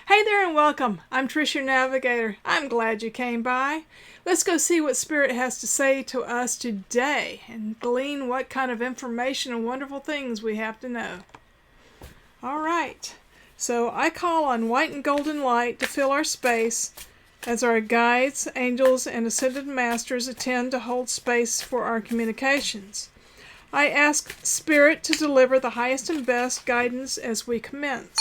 Hey there and welcome. I'm Trish, your navigator. I'm glad you came by. Let's go see what Spirit has to say to us today and glean what kind of information and wonderful things we have to know. All right. So I call on white and golden light to fill our space as our guides, angels, and ascended masters attend to hold space for our communications. I ask Spirit to deliver the highest and best guidance as we commence.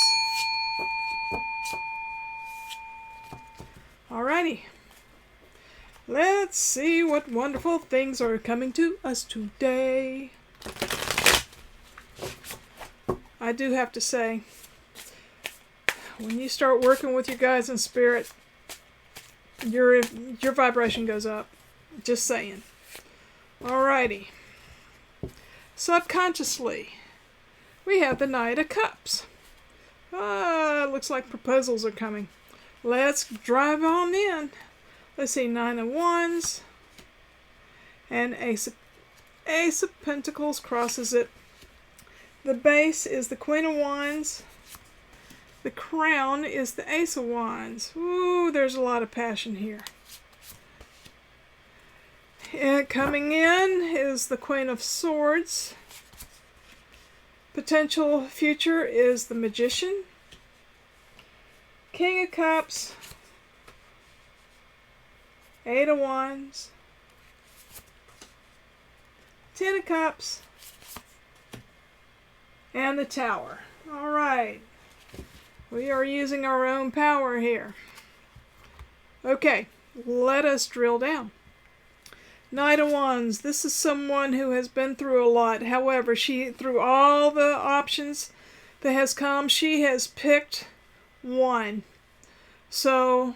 Alrighty, let's see what wonderful things are coming to us today. I do have to say, when you start working with your guides in spirit, your vibration goes up. Just saying. Alrighty. Subconsciously, we have the Knight of Cups. Looks like proposals are coming. Let's drive on in. Let's see, Nine of Wands and Ace of Pentacles crosses it. The base is the Queen of Wands. The crown is the Ace of Wands. Ooh, there's a lot of passion here. And coming in is the Queen of Swords. Potential future is the Magician. King of Cups, Eight of Wands, Ten of Cups, and the Tower. All right, we are using our own power here. Okay, let us drill down. Knight of Wands, this is someone who has been through a lot. However, through all the options that has come, she has picked one. So,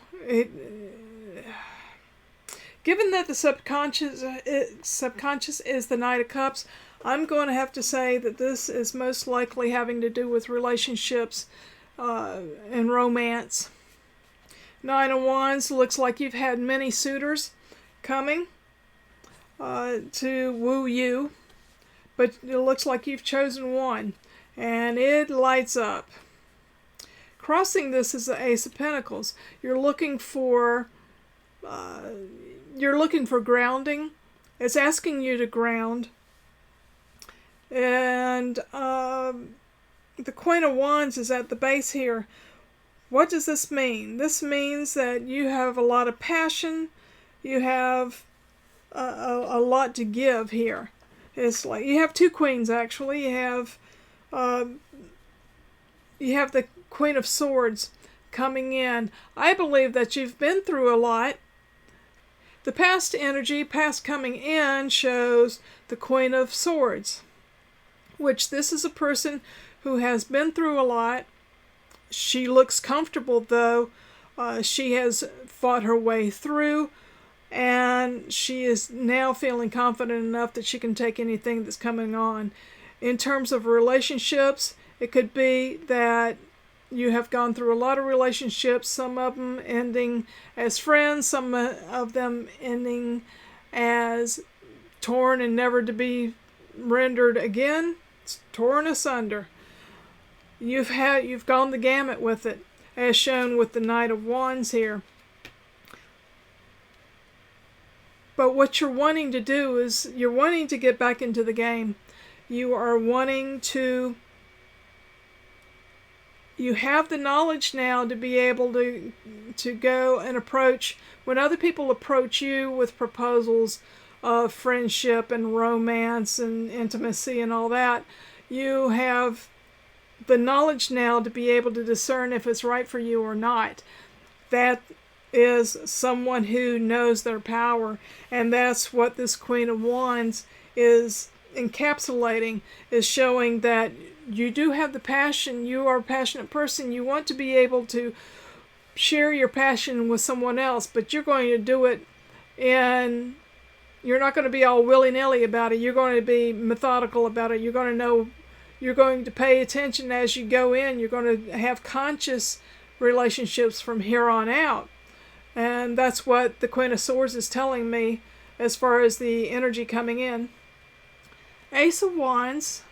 given that the subconscious is the Knight of Cups, I'm going to have to say that this is most likely having to do with relationships and romance. Nine of Wands, looks like you've had many suitors coming to woo you, but it looks like you've chosen one, and it lights up. Crossing this is the Ace of Pentacles. You're looking for grounding. It's asking you to ground. And the Queen of Wands is at the base here. What does this mean? This means that you have a lot of passion. You have a lot to give here. It's like you have two queens actually. You have the Queen of Swords coming in. I believe that you've been through a lot. The past energy, past coming in, shows the Queen of Swords, which this is a person who has been through a lot. She looks comfortable though. She has fought her way through, and she is now feeling confident enough that she can take anything that's coming on. In terms of relationships, it could be that you have gone through a lot of relationships, some of them ending as friends, some of them ending as torn and never to be rendered again. It's torn asunder. You've gone the gamut with it, as shown with the Knight of Wands here. But what you're wanting to do is you're wanting to get back into the game. You are wanting to... You have the knowledge now to be able to go and approach, when other people approach you with proposals of friendship and romance and intimacy and all that, you have the knowledge now to be able to discern if it's right for you or not. That is someone who knows their power, and that's what this Queen of Wands is encapsulating, is showing that you do have the passion. You are a passionate person. You want to be able to share your passion with someone else, but you're going to do it and you're not going to be all willy-nilly about it. You're going to be methodical about it. You're going to know, you're going to pay attention as you go in. You're going to have conscious relationships from here on out. And that's what the Queen of Swords is telling me as far as the energy coming in. Ace of Wands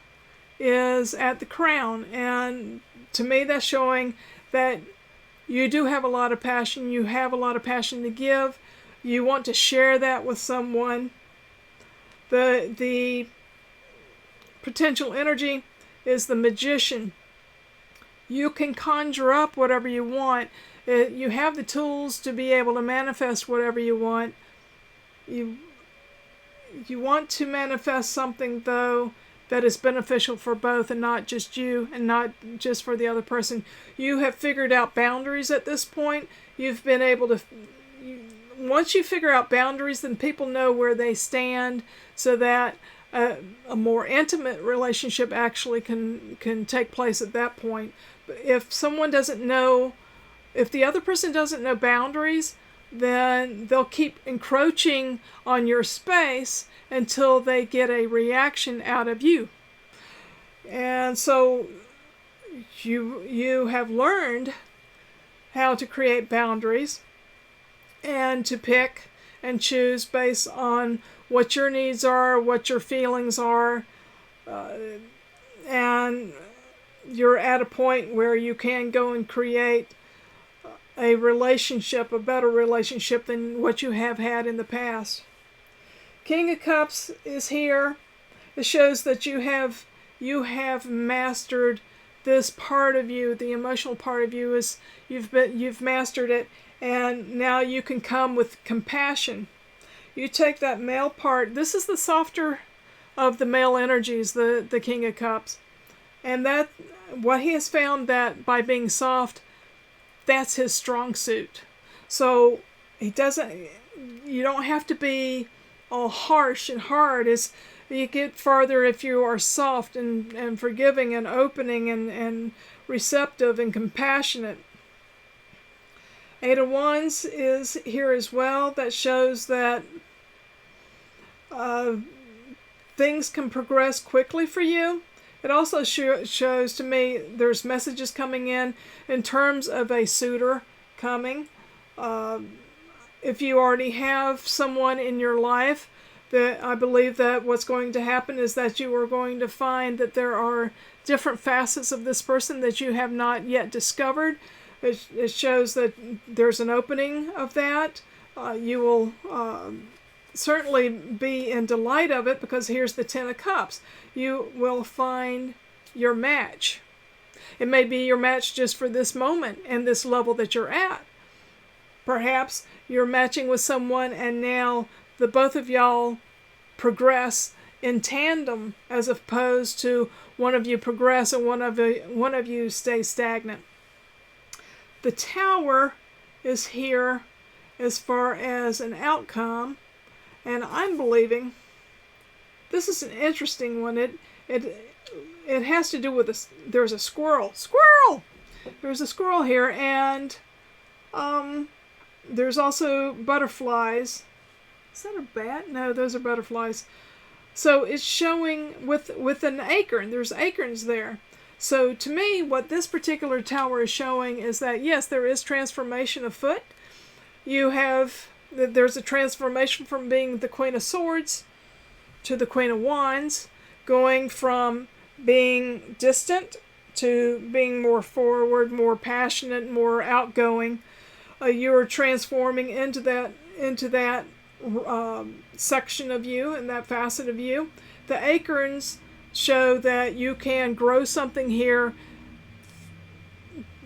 is at the crown, and to me that's showing that You do have a lot of passion. You have a lot of passion to give. You want to share that with someone. The potential energy is the Magician. You can conjure up whatever you want. You have the tools to be able to manifest whatever you want. You want to manifest something, though, that is beneficial for both and not just you and not just for the other person. You have figured out boundaries at this point. You've been able to... Once you figure out boundaries, then people know where they stand, so that a more intimate relationship actually can take place at that point. If someone doesn't know, if the other person doesn't know boundaries, then they'll keep encroaching on your space until they get a reaction out of you. And so you have learned how to create boundaries and to pick and choose based on what your needs are, what your feelings are, and you're at a point where you can go and create a relationship, a better relationship than what you have had in the past. King of Cups is here. It shows that you have mastered this part of you. The emotional part of you is you've mastered it, and now you can come with compassion. You take that male part. This is the softer of the male energies, the King of Cups, and that what he has found, that by being soft, that's his strong suit. So he doesn't. You don't have to be all harsh and hard. As you get farther, if you are soft and forgiving and opening and receptive and compassionate. Eight of Wands is here as well. That shows that things can progress quickly for you. It also shows to me there's messages coming in terms of a suitor coming. If you already have someone in your life, that I believe that what's going to happen is that you are going to find that there are different facets of this person that you have not yet discovered. It shows that there's an opening of that. You will certainly be in delight of it, because here's the Ten of Cups. You will find your match. It may be your match just for this moment and this level that you're at. Perhaps you're matching with someone and now the both of y'all progress in tandem, as opposed to one of you progress and one of you stay stagnant. The Tower is here as far as an outcome, and I'm believing this is an interesting one. It has to do with there's a squirrel. There's a squirrel here, and there's also butterflies. Is that a bat? No, those are butterflies. So it's showing with an acorn. There's acorns there. So to me, what this particular tower is showing is that, yes, there is transformation afoot. There's a transformation from being the Queen of Swords to the Queen of Wands, going from being distant to being more forward, more passionate, more outgoing. You're transforming into that section of you and that facet of you. The acorns show that you can grow something here,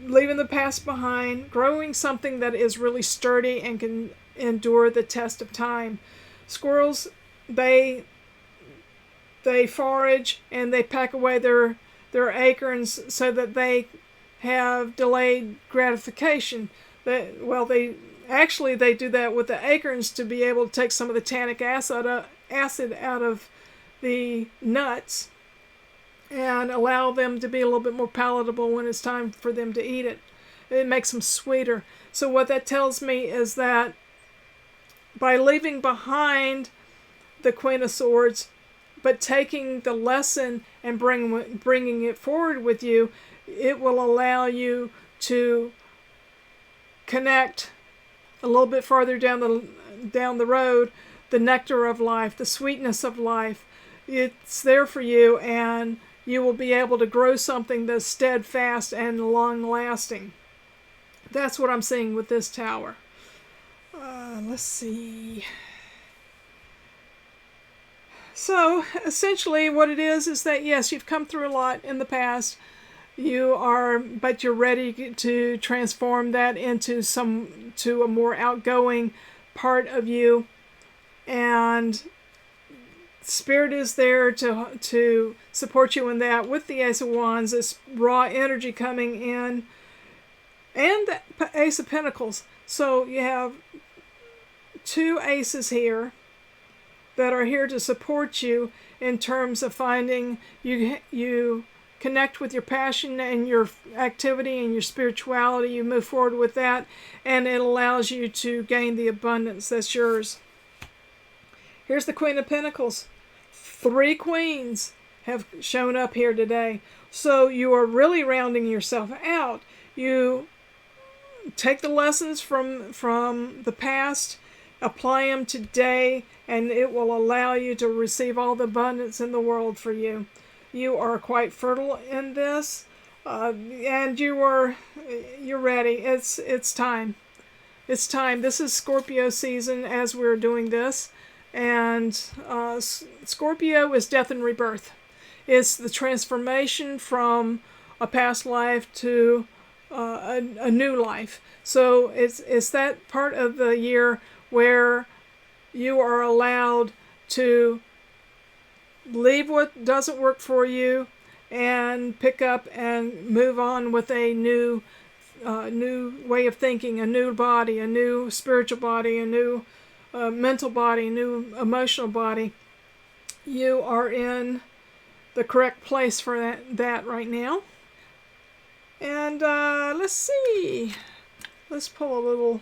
leaving the past behind, growing something that is really sturdy and can endure the test of time. Squirrels, they forage and they pack away their acorns so that they have delayed gratification. They do that with the acorns to be able to take some of the tannic acid out of the nuts and allow them to be a little bit more palatable when it's time for them to eat it. It makes them sweeter. So what that tells me is that by leaving behind the Queen of Swords, but taking the lesson and bringing it forward with you, it will allow you to connect a little bit farther down the road, the nectar of life, the sweetness of life. It's there for you, and you will be able to grow something that's steadfast and long-lasting. That's what I'm seeing with this tower. Let's see. So essentially what it is that yes, you've come through a lot in the past. But you're ready to transform that into a more outgoing part of you. And Spirit is there to support you in that with the Ace of Wands, this raw energy coming in, and the Ace of Pentacles. So you have two aces here that are here to support you in terms of finding you connect with your passion and your activity and your spirituality. You move forward with that, and it allows you to gain the abundance that's yours. Here's the Queen of Pentacles. 3 queens have shown up here today. So you are really rounding yourself out. You take the lessons from the past, apply them today, and it will allow you to receive all the abundance in the world for you. You are quite fertile in this, and you're ready. It's time. It's time. This is Scorpio season as we're doing this, and Scorpio is death and rebirth. It's the transformation from a past life to a new life. So it's that part of the year where you are allowed to leave what doesn't work for you and pick up and move on with a new way of thinking, a new body, a new spiritual body, a new mental body, a new emotional body. You are in the correct place for that right now. And let's see. Let's pull a little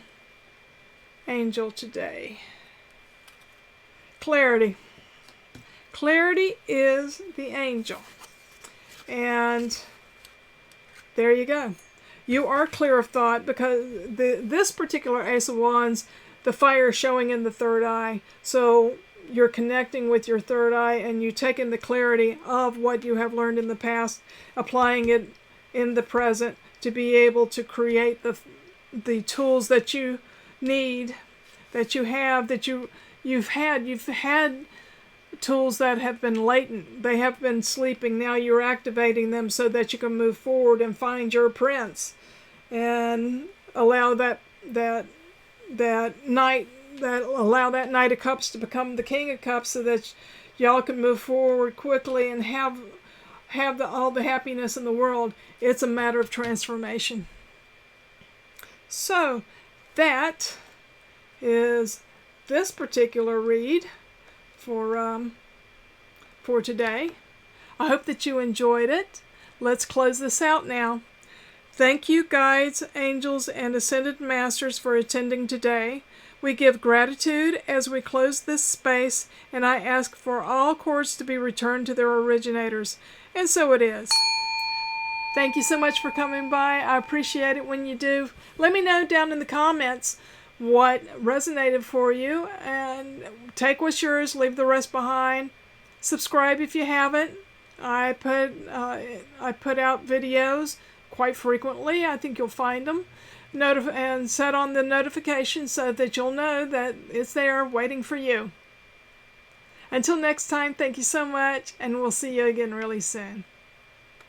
angel today. Clarity. Clarity is the angel. And there you go. You are clear of thought because this particular Ace of Wands, the fire is showing in the third eye. So you're connecting with your third eye and you taking the clarity of what you have learned in the past, applying it in the present to be able to create the tools that you need, that you have, that you've had tools that have been latent. They have been sleeping. Now you're activating them so that you can move forward and find your prince and allow that Knight of Cups to become the King of Cups so that y'all can move forward quickly and have all the happiness in the world. It's a matter of transformation. So that is this particular read for today. I hope that you enjoyed it. Let's close this out now. Thank you, guides, angels, and ascended masters for attending today. We give gratitude as we close this space, and I ask for all cords to be returned to their originators. And so it is. Thank you so much for coming by. I appreciate it when you do. Let me know down in the comments what resonated for you, and take what's yours, leave the rest behind. Subscribe if you haven't. I put out videos quite frequently. I think you'll find them. And set on the notifications so that you'll know that it's there waiting for you. Until next time, thank you so much, and we'll see you again really soon.